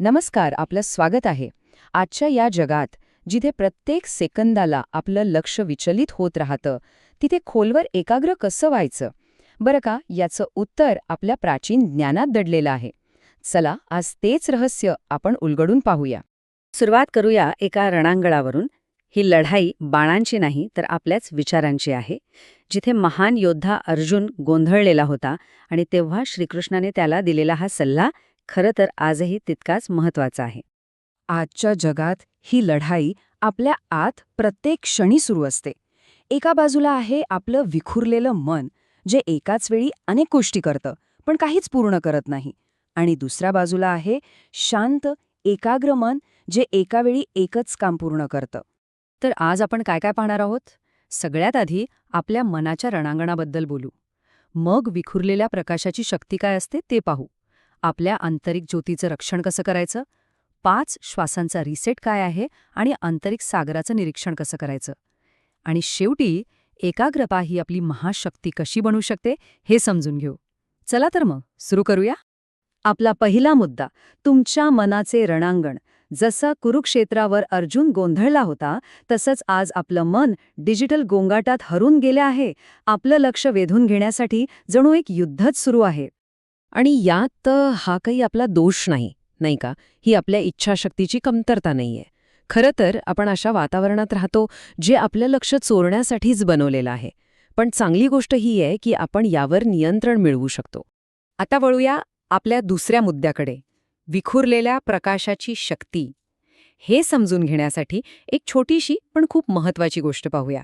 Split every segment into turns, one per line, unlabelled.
नमस्कार, आपलं स्वागत आहे. आजच्या या जगात जिथे प्रत्येक सेकंदाला आपलं लक्ष विचलित होत राहतं, तिथे खोलवर एकाग्र कसं व्हायचं? बरं का, याचं उत्तर आपल्या प्राचीन ज्ञानात दडलेलं आहे. चला, आज तेच रहस्य आपण उलगडून पाहूया.
सुरुवात करूया एका रणांगणावरून. ही लढाई बाणांची नाही तर आपल्याच विचारांची आहे, जिथे महान योद्धा अर्जुन गोंधळलेला होता आणि तेव्हा श्रीकृष्णाने त्याला दिलेला हा सल्ला खरं तर आजही तितकाच महत्वाचा आहे.
आजच्या जगात ही लढाई आपल्या आत प्रत्येक क्षणी सुरू असते. एका बाजूला आहे आपलं विखुरलेलं मन, जे एकाच वेळी अनेक गोष्टी करतं, पण काहीच पूर्ण करत नाही. आणि दुसऱ्या बाजूला आहे शांत, एकाग्र मन, जे एका वेळी एकच काम पूर्ण करतं.
तर आज आपण काय काय पाहणार आहोत? सगळ्यात आधी आपल्या मनाच्या रणांगणाबद्दल बोलू. मग विखुरलेल्या प्रकाशाची शक्ती काय असते ते पाहू. आपल्या आंतरिक ज्योतीचं रक्षण कसं करायचं, 5 श्वासांचा रिसेट काय आहे आणि आंतरिक सागराचं निरीक्षण कसं करायचं. आणि शेवटी एकाग्रता ही आपली महाशक्ती कशी बनू शकते हे समजून घेऊ. चला तर मग सुरू करूया. आपला पहिला मुद्दा, तुमच्या मनाचे रणांगण. जसा कुरुक्षेत्रावर अर्जुन गोंधळला होता, तसंच आज आपलं मन डिजिटल गोंगाटात हरून गेले आहे. आपलं लक्ष वेधून घेण्यासाठी जणू एक युद्धच सुरू आहे.
आणि यात हा काही आपला दोष नाही, नाही का? ही आपल्या इच्छाशक्तीची कमतरता नाहीये. खरं तर आपण अशा वातावरणात राहतो जे आपलं लक्ष चोरण्यासाठीच बनवलेलं आहे. पण चांगली गोष्ट ही आहे की आपण यावर नियंत्रण मिळवू शकतो.
आता वळूया आपल्या दुसऱ्या मुद्द्याकडे, विखुरलेल्या प्रकाशाची शक्ती. हे समजून घेण्यासाठी एक छोटीशी पण खूप महत्वाची गोष्ट पाहूया.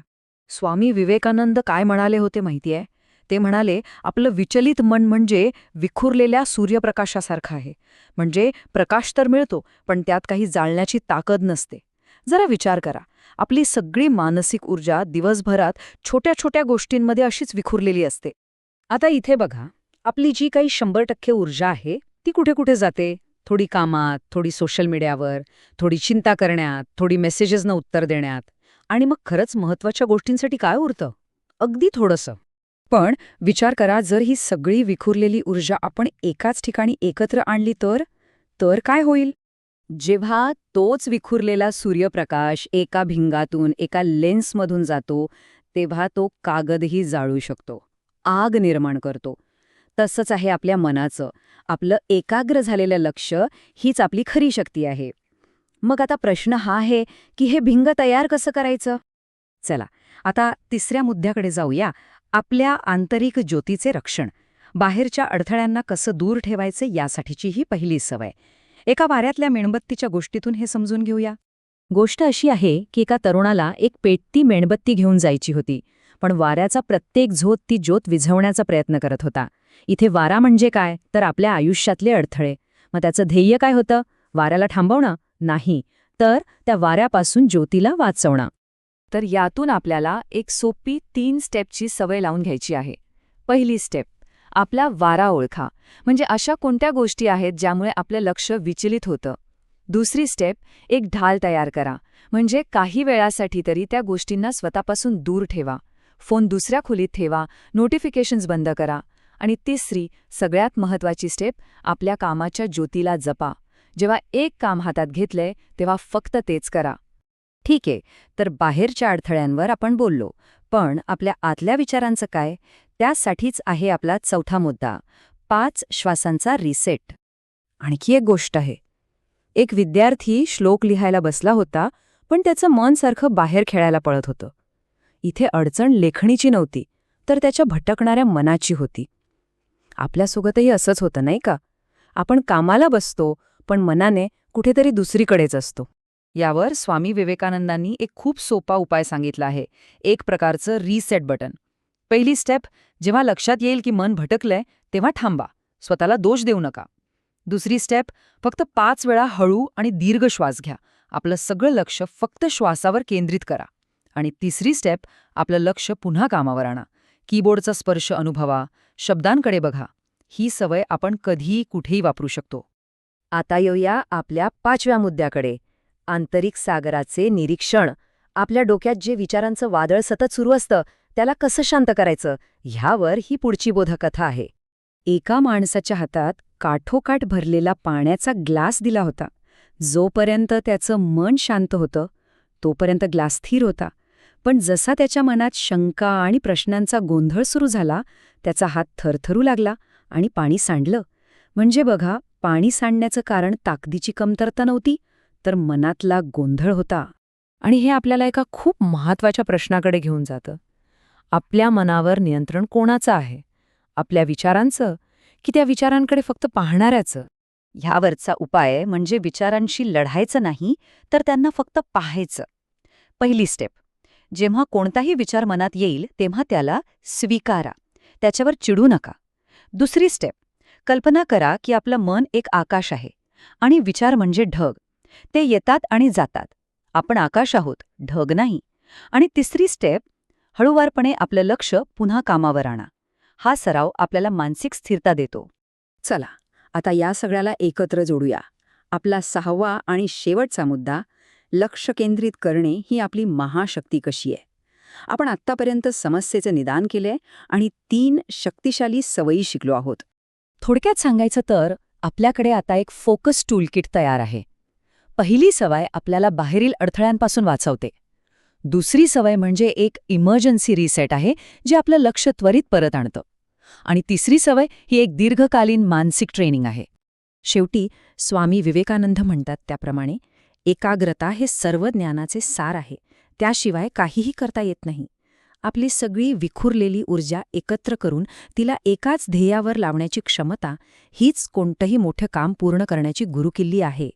स्वामी विवेकानंद काय म्हणाले होते माहितीये? ते म्हणाले, आपलं विचलित मन म्हणजे विखुरलेल्या सूर्यप्रकाशासारखं आहे. म्हणजे प्रकाश तर मिळतो, पण त्यात काही जाळण्याची ताकद नसते. जरा विचार करा, आपली सगळी मानसिक ऊर्जा दिवसभरात छोट्या छोट्या गोष्टींमध्ये अशीच विखुरलेली असते. आता इथे बघा, आपली जी काही 100% ऊर्जा आहे ती कुठे कुठे जाते? थोडी कामात, थोडी सोशल मीडियावर, थोडी चिंता करण्यात, थोडी मेसेजेसना उत्तर देण्यात. आणि मग खरंच महत्वाच्या गोष्टींसाठी काय उरतं? अगदी थोडंसं. पण विचार करा, जर ही सगळी विखुरलेली ऊर्जा आपण एकाच ठिकाणी एकत्र आणली तर काय होईल? जेव्हा तोच विखुरलेला सूर्यप्रकाश एका भिंगातून, एका लेन्समधून जातो, तेव्हा तो कागदही जाळू शकतो, आग निर्माण करतो. तसंच आहे आपल्या मनाचं. आपलं एकाग्र झालेलं लक्ष हीच आपली खरी शक्ती आहे. मग आता प्रश्न हा आहे की हे भिंग तयार कसं करायचं? चला, आता तिसऱ्या मुद्द्याकडे जाऊया, आपल्या आंतरिक ज्योतीचे रक्षण. बाहेरच्या अडथळ्यांना कसं दूर ठेवायचे यासाठीची ही पहिली सवय. एका वाऱ्यातल्या मेणबत्तीच्या गोष्टीतून हे समजून घेऊया. गोष्ट अशी आहे की एका तरुणाला एक पेटती मेणबत्ती घेऊन जायची होती, पण वाऱ्याचा प्रत्येक झोत ती ज्योत विझवण्याचा प्रयत्न करत होता. इथे वारा म्हणजे काय? तर आपल्या आयुष्यातले अडथळे. मग त्याचं ध्येय काय होतं? वाऱ्याला थांबवणं? नाही, तर त्या वाऱ्यापासून ज्योतीला वाचवणं. तर यातून आपल्याला एक सोपी 3 स्टेपची सवय लावून घ्यायची आहे. पहिली स्टेप, आपला वारा ओळखा. म्हणजे अशा कोणत्या गोष्टी आहेत ज्यामुळे आपलं लक्ष विचलित होतं. दुसरी स्टेप, एक ढाल तयार करा. म्हणजे काही वेळासाठी तरी त्या गोष्टींना स्वतःपासून दूर ठेवा. फोन दुसऱ्या खोलीत ठेवा, नोटिफिकेशन्स बंद करा. आणि तिसरी, सगळ्यात महत्वाची स्टेप, आपल्या कामाच्या ज्योतीला जपा. जेव्हा एक काम हातात घेतलंय तेव्हा फक्त तेच करा. ठीक आहे, तर बाहेरच्या अडथळ्यांवर आपण बोललो, पण आपल्या आतल्या विचारांचं काय? त्यासाठीच आहे आपला चौथा मुद्दा, 5 श्वासांचा रिसेट. आणखी एक गोष्ट आहे. एक विद्यार्थी श्लोक लिहायला बसला होता, पण त्याचं मन सारखं बाहेर खेळायला पळत होतं. इथे अडचण लेखणीची नव्हती, तर त्याच्या भटकणाऱ्या मनाची होती. आपल्यासोबतही असंच होतं, नाही का? आपण कामाला बसतो, पण मनाने कुठेतरी दुसरीकडेच असतो. यावर स्वामी विवेकानंदांनी एक खूप सोपा उपाय सांगितला आहे, एक प्रकारचं रिसेट बटन. पहिली स्टेप, जेव्हा लक्षात येईल की मन भटकलंय तेव्हा थांबा, स्वतःला दोष देऊ नका. दुसरी स्टेप, फक्त 5 वेळा हळू आणि दीर्घ श्वास घ्या. आपलं सगळं लक्ष फक्त श्वासावर केंद्रित करा. आणि तिसरी स्टेप, आपलं लक्ष पुन्हा कामावर आणा. कीबोर्डचा स्पर्श अनुभवा, शब्दांकडे बघा. ही सवय आपण कधीही कुठेही वापरू शकतो. आता येऊया आपल्या 5व्या मुद्द्याकडे, आंतरिक सागराचे निरीक्षण. आपल्या डोक्यात जे विचारांचं वादळ सतत सुरू असतं त्याला कसं शांत करायचं, ह्यावर ही पुढची बोधकथा आहे. एका माणसाच्या हातात
काठोकाठ भरलेला पाण्याचा ग्लास दिला होता. जोपर्यंत त्याचं मन शांत होतं तोपर्यंत ग्लास स्थिर होता. पण जसा त्याच्या मनात शंका आणि प्रश्नांचा गोंधळ सुरू झाला, त्याचा हात थरथरू लागला आणि पाणी सांडलं. म्हणजे बघा, पाणी सांडण्याचं कारण ताकदीची कमतरता नव्हती, तर मनातला गोंधळ होता.
आणि हे आपल्याला एका खूप महत्वाच्या प्रश्नाकडे घेऊन जातं. आपल्या मनावर नियंत्रण कोणाचं आहे? आपल्या विचारांचं की त्या विचारांकडे फक्त पाहणाऱ्याचं?
ह्यावरचा उपाय म्हणजे विचारांशी लढायचं नाही, तर त्यांना फक्त पाहायचं. पहिली स्टेप, जेव्हा कोणताही विचार मनात येईल तेव्हा त्याला स्वीकारा, त्याच्यावर चिडू नका. दुसरी स्टेप, कल्पना करा की आपलं मन एक आकाश आहे आणि विचार म्हणजे ढग. ते येतात आणि जातात. आपण आकाश आहोत, ढग नाही. आणि तिसरी स्टेप, हळूवारपणे आपलं लक्ष पुन्हा कामावर आणा. हा सराव आपल्याला मानसिक स्थिरता देतो.
चला, आता या सगळ्याला एकत्र जोडूया. आपला 6वा आणि शेवटचा मुद्दा, लक्ष केंद्रित करणे ही आपली महाशक्ती कशी आहे. आपण आत्तापर्यंत समस्येचं निदान केलंय आणि 3 शक्तिशाली सवयी शिकलो आहोत.
थोडक्यात सांगायचं तर आपल्याकडे आता एक फोकस टूलकिट तयार आहे. पहिली सवय आपल्याला बाहेरील अडथळ्यांपासून वाचवते. दुसरी सवय म्हणजे एक इमर्जन्सी रिसेट आहे, जे आपलं लक्ष त्वरित परत आणतं. आणि तिसरी सवय ही एक दीर्घकालीन मानसिक ट्रेनिंग आहे.
शेवटी स्वामी विवेकानंद म्हणतात त्याप्रमाणे, एकाग्रता हे सर्व ज्ञानाचे सार आहे. त्याशिवाय काहीही करता येत नाही. आपली सगळी विखुरलेली ऊर्जा एकत्र करून तिला एकाच ध्येयावर लावण्याची क्षमता हीच कोणतंही मोठं काम पूर्ण करण्याची गुरुकिल्ली आहे.